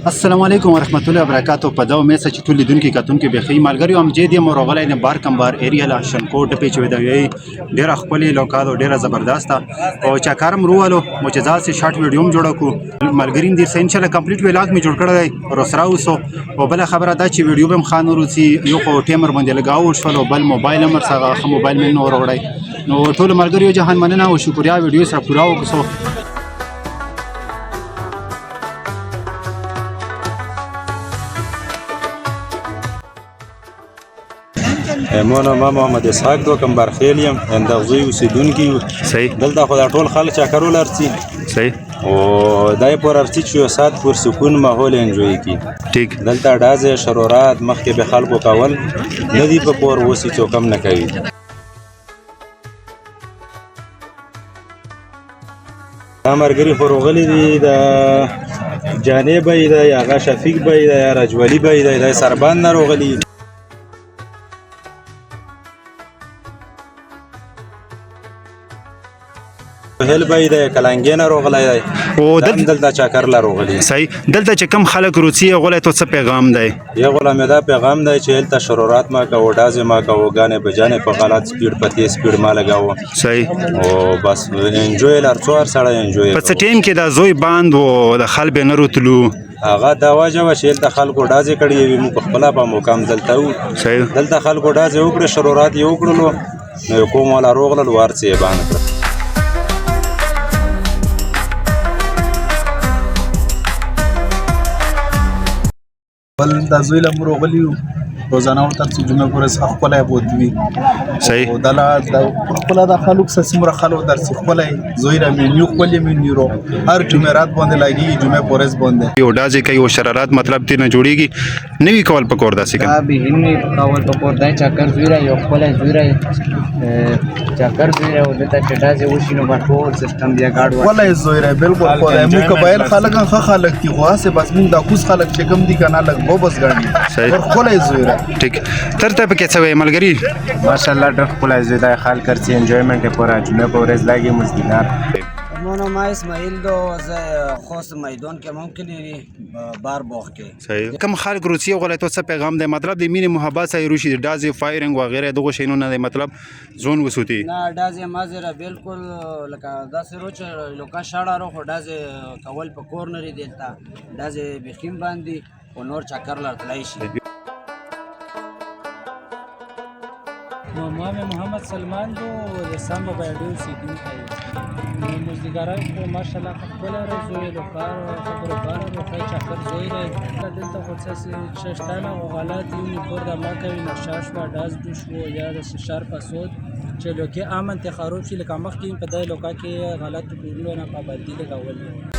السلام علیکم ورحمت الله وبرکاتہ په دا امید چې ټول لیدونکو کتونکو به خی مالګری هم جدي مرغلای نه بار کمبار ایریا لا شنکوټ په چوي دی ډیر خپل لوکادو ډیر زبردست او چا کارم روالو معجزات سے شارټ ویډیو هم جوړ کو مالګری دې سین چله کمپلیټ ویلاګ می جوړ کړی روسرا اوسو او بل خبره دا چې ویډیو هم خان روسی یو خو ټیمر باندې لگاو شو بل موبایل امر سره موبایل من نور وړای نو ټول مالګری جهان مننه او شکریا ویډیو سره پورا وکړو مونه ما محمد اسحاق دو کمبر خیلیم اندغزوی اوسیدونکي یو صحیح دلته خو دا ټول خلک چکرول ارسي صحیح او دای پر ارسي چې یو سات پر سکون ماحول انجوي کی ټیک دلته ډازه شرورات مخکې به خلکو کول ندی په پور وسی څوکم نه کوي امرګری خورغلی دی د جانب دی یا غا شفیق دی یا رجولی دی د سربان نه روغلی هل بای د کلنګینه روغلای دی او دلته چاکر لا روغلی صحیح دلته چې کم خلک روسی غولای ته څه پیغام دی یو غلام دا پیغام دی چې هلته شرورات ما کا وډازه ما کا وګانه بجانه په غلط سپیډ په تیز سپیډ ما لگاو صحیح او بس انجوی لار څوار سره انجوی په څه ټیم کې دا زوی باند او د خلب نه روتلو هغه دا واجب چې هلته خلکو ډازه کړی وي مو خپل په مقام دلته و صحیح دلته خلکو ډازه وکړه شرورات یې وکړلو نو کوم ولا روغل ورڅ یې باندې کړ بل د زوی له مروغلیو روزانه ورته چې جمعه پورې خپل بوتوي صحیح او دلا د خپل د خلک سمره خلک درس خپل زوی را مینیو خپل مینیو هر جمعرات باندې لګي جمعه پورې باندې یو ډازې کوي او شرارات مطلب دې نه جوړیږي نوی کول پکور داسې دا به هنوي کول پکور دای چاکر زوی را یو خپل زوی را چاکر زوی را ولته چې ډازې وشي نو ټول سیستم بیا گاډ خپل زوی را بالکل خپل مو قبایل خلک خلک کی خاصه بس موږ د کوس خلک چې کم دي کنه لګ بو بس ګاډي صحیح خپل زوی را ټیک تر ته پکې څه وای ملګری ماشاءالله ډېر ښکلی ځای دی خلک هرڅه انجویمنټ یې پوره جمعې په ورځ لګي مزدیدار مونو ما اسماعیل دو خوست میدان کې ممکن بار باغ کې صحیح کم خلک روسي غولای ته څه پیغام دی مطلب د مینې محبت سره روشي ډازې فایرینګ وغیرہ دغه شینو نه دی مطلب زون وسوتی نه ډازې مازره بالکل لکه داسې روچ لوکا شاړه رو خو ډازې کول په کورنر دیلتا ډازې بخیم باندې او نور چکر لړتلای شي نام محمد سلمان دو رسام با بیادو سیدین خیلی مزدگارای خو ماشالله خپل زوی لوکار خبر بار رو خی چکر زوی را دلته خصوص ششتانه او غلط یونی پور د ما کوي نشاش و داز دوش و یا د شار پسود چې لوکي عام انتخاب شي لکه مخ کې په دای لوکا کې غلط ټولونه پابندي لګول